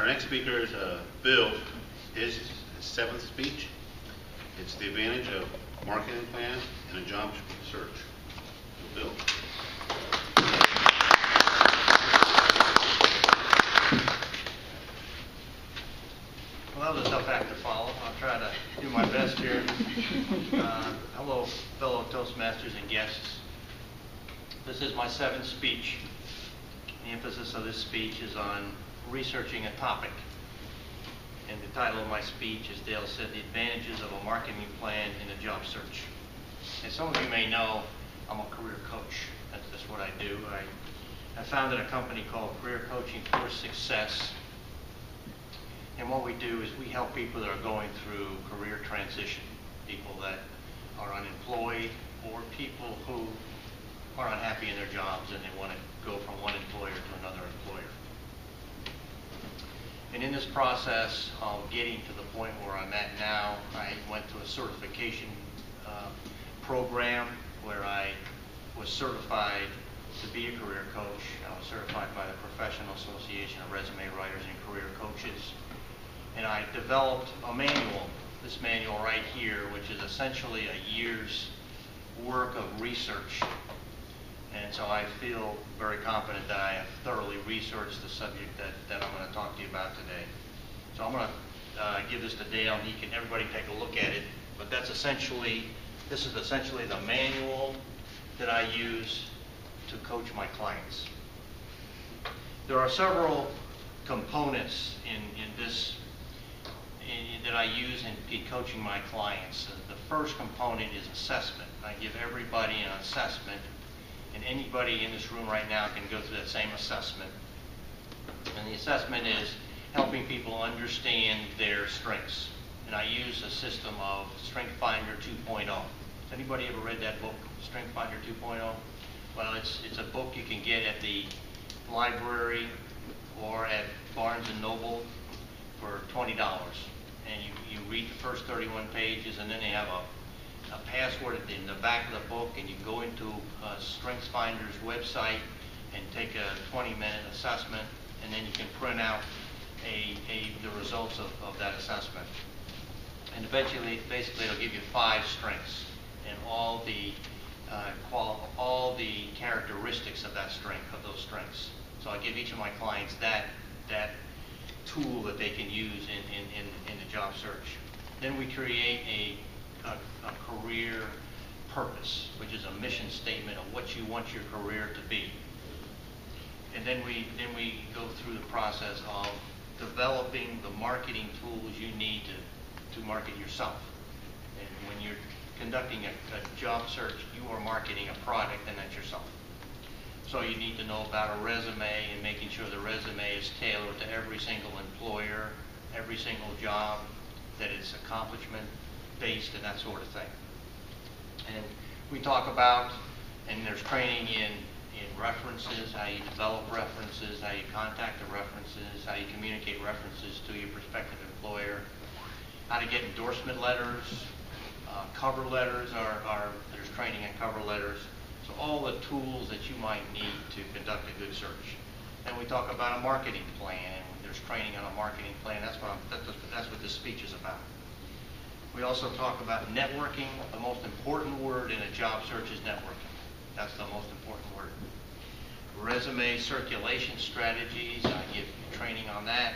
Our next speaker is Bill. His seventh speech. It's the advantage of marketing plan and a job search. Bill. Well, that was a tough act to follow. I'll try to do my best here. Hello, fellow Toastmasters and guests. This is my seventh speech. The emphasis of this speech is on researching a topic. And the title of my speech, as Dale said, The Advantages of a Marketing Plan in a Job Search. As some of you may know, I'm a career coach. That's what I do. I founded a company called Career Coaching for Success. And what we do is we help people that are going through career transition, people that are unemployed or people who are unhappy in their jobs and they want to go from one employer to another employer. And in this process of getting to the point where I'm at now, I went to a certification program where I was certified to be a career coach. I was certified by the Professional Association of Resume Writers and Career Coaches. And I developed a manual, this manual right here, which is essentially a year's work of research. And so I feel very confident that I have thoroughly researched the subject that I'm going to talk to you about today. So I'm going to give this to Dale, and everybody take a look at it. But this is essentially the manual that I use to coach my clients. There are several components in this that I use in coaching my clients. The first component is assessment. I give everybody an assessment. And anybody in this room right now can go through that same assessment. And the assessment is helping people understand their strengths. And I use a system of Strength Finder 2.0. Has anybody ever read that book, Strength Finder 2.0? Well, it's a book you can get at the library or at Barnes & Noble for $20. And you read the first 31 pages, and then they have a password in the back of the book, and you go into StrengthsFinder's website and take a 20-minute assessment, and then you can print out the results of that assessment. And eventually, basically, it'll give you 5 strengths and all the characteristics of that strength, of those strengths. So I give each of my clients that tool that they can use in the job search. Then we create a career purpose, which is a mission statement of what you want your career to be. And then we go through the process of developing the marketing tools you need to market yourself. And when you're conducting a job search, you are marketing a product, and that's yourself. So you need to know about a resume and making sure the resume is tailored to every single employer, every single job, that it's accomplishment-based and that sort of thing. And we talk about, and there's training in references, how you develop references, how you contact the references, how you communicate references to your prospective employer, how to get endorsement letters, cover letters, there's training in cover letters. So all the tools that you might need to conduct a good search. Then we talk about a marketing plan, and there's training on a marketing plan. That's what this speech is about. We also talk about networking. The most important word in a job search is networking. That's the most important word. Resume circulation strategies. I give training on that.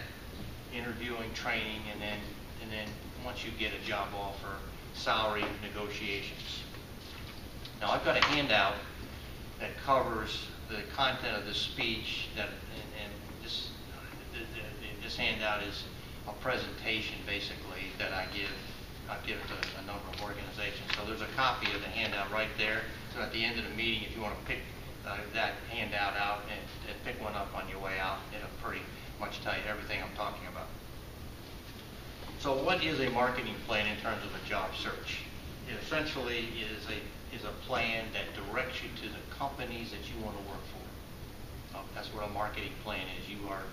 Interviewing training, and then once you get a job offer, salary negotiations. Now I've got a handout that covers the content of the speech. And this handout is a presentation basically that I give to a number of organizations. So there's a copy of the handout right there. So at the end of the meeting, if you want to pick that handout out and pick one up on your way out, it'll pretty much tell you everything I'm talking about. So what is a marketing plan in terms of a job search? It essentially is a plan that directs you to the companies that you want to work for. That's what a marketing plan is. You are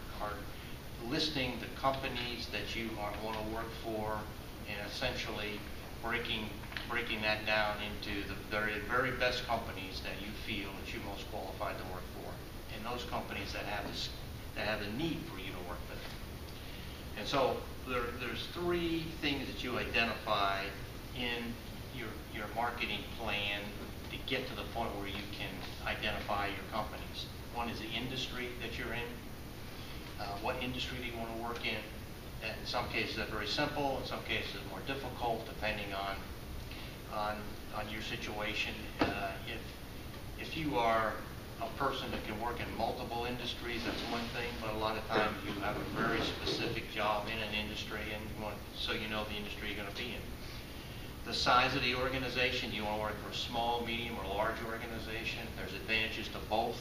listing the companies that you want to work for, and essentially breaking that down into the very best companies that you feel that you're most qualified to work for, and those companies that have the need for you to work with. And so there's three things that you identify in your marketing plan to get to the point where you can identify your companies. One is the industry that you're in. What industry do you want to work in? And in some cases, that's very simple. In some cases, more difficult, depending on your situation. If you are a person that can work in multiple industries, that's one thing. But a lot of times, you have a very specific job in an industry, and so you know the industry you're going to be in. The size of the organization, do you want to work for a small, medium, or large organization? There's advantages to both.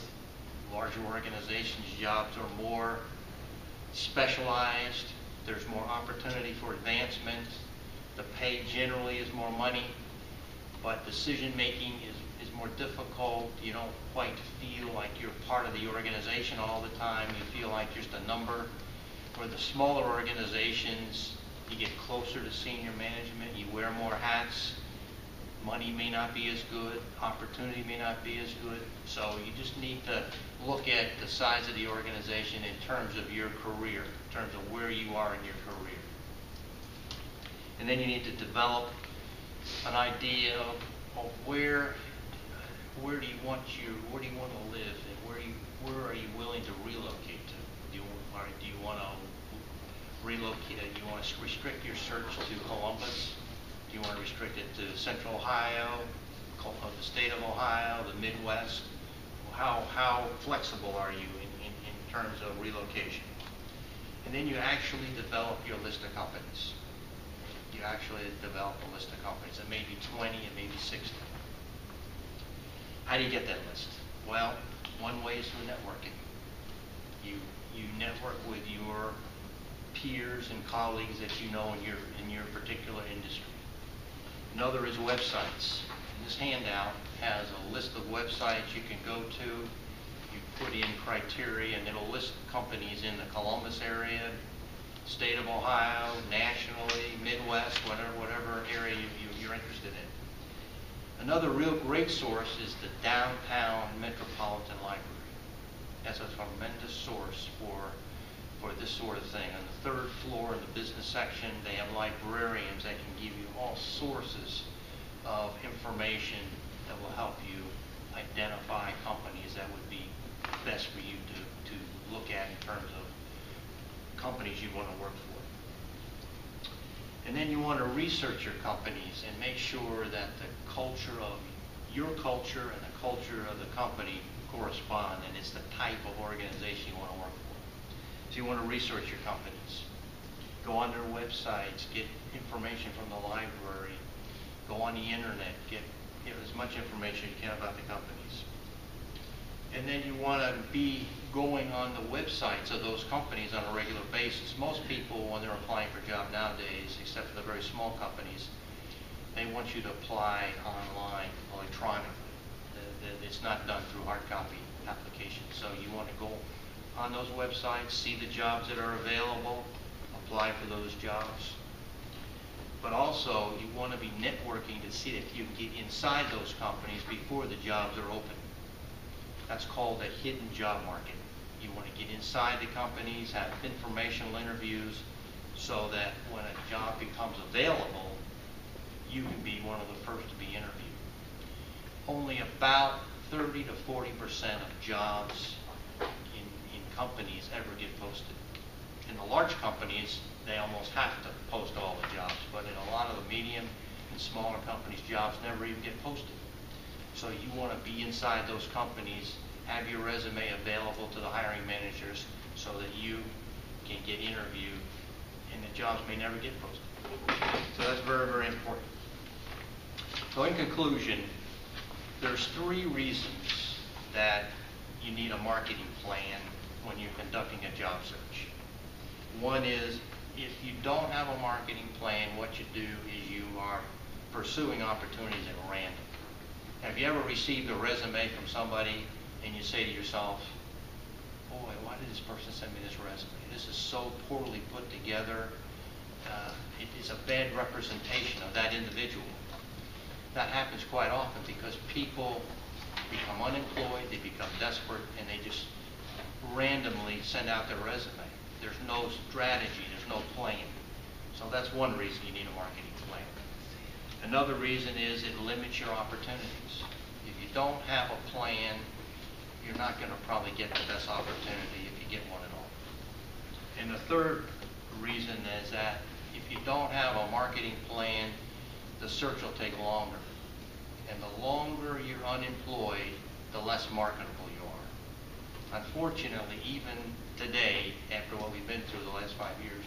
Larger organizations, jobs are more specialized. There's more opportunity for advancement. The pay generally is more money, but decision making is more difficult. You don't quite feel like you're part of the organization all the time. You feel like just a number. Where the smaller organizations, you get closer to senior management, you wear more hats, money may not be as good, opportunity may not be as good, so you just need to look at the size of the organization in terms of your career, in terms of where you are in your career. And then you need to develop an idea of where do you want to live, and where are you willing to relocate to? Do you want to relocate? Do you want to restrict your search to Columbus? Do you want to restrict it to Central Ohio, the state of Ohio, the Midwest? How flexible are you in terms of relocation? And then you actually develop your list of companies. You actually develop a list of companies. It may be 20, it may be 60. How do you get that list? Well, one way is through networking. You network with your peers and colleagues that you know in your particular industry. Another is websites. This handout has a list of websites you can go to. You put in criteria, and it'll list companies in the Columbus area, state of Ohio, nationally, Midwest, whatever area you're interested in. Another real great source is the Downtown Metropolitan Library. That's a tremendous source for this sort of thing. On the third floor in the business section, they have librarians that can give you all sources of information that will help you identify companies that would be best for you to look at in terms of companies you want to work for. And then you want to research your companies and make sure that the culture of your culture and the culture of the company correspond, and it's the type of organization you want to work for. So you want to research your companies. Go on their websites, get information from the library, go on the internet, get as much information as you can about the companies. And then you want to be going on the websites of those companies on a regular basis. Most people, when they're applying for a job nowadays, except for the very small companies, they want you to apply online, electronically. It's not done through hard copy applications. So you want to go on those websites, see the jobs that are available, apply for those jobs. But also, you want to be networking to see if you can get inside those companies before the jobs are open. That's called a hidden job market. You want to get inside the companies, have informational interviews, so that when a job becomes available, you can be one of the first to be interviewed. Only about 30 to 40% of jobs in companies ever get posted. In the large companies, they almost have to post all the jobs, but in a lot of the medium and smaller companies, jobs never even get posted. So you want to be inside those companies, have your resume available to the hiring managers so that you can get interviewed, and the jobs may never get posted. So that's very, very important. So in conclusion, there's three reasons that you need a marketing plan when you're conducting a job search. One is, if you don't have a marketing plan, what you do is you are pursuing opportunities at random. Have you ever received a resume from somebody and you say to yourself, boy, why did this person send me this resume? This is so poorly put together. It is a bad representation of that individual. That happens quite often because people become unemployed, they become desperate, and they just randomly send out their resume. There's no strategy, there's no plan. So that's one reason you need a marketing plan. Another reason is it limits your opportunities. If you don't have a plan, you're not going to probably get the best opportunity if you get one at all. And the third reason is that if you don't have a marketing plan, the search will take longer. And the longer you're unemployed, the less marketable you are. Unfortunately, even today, after what we've been through the last 5 years,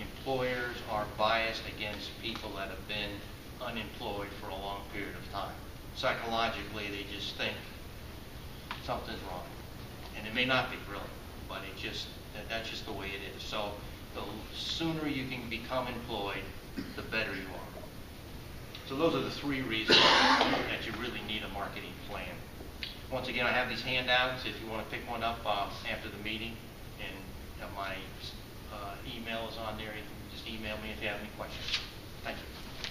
employers are biased against people that have been unemployed for a long period of time. Psychologically, they just think something's wrong. And it may not be, really, but that's just the way it is. So the sooner you can become employed, the better you are. So those are the three reasons that you really need a marketing plan. Once again, I have these handouts. If you want to pick one up after the meeting, and my email is on there. You can just email me if you have any questions. Thank you.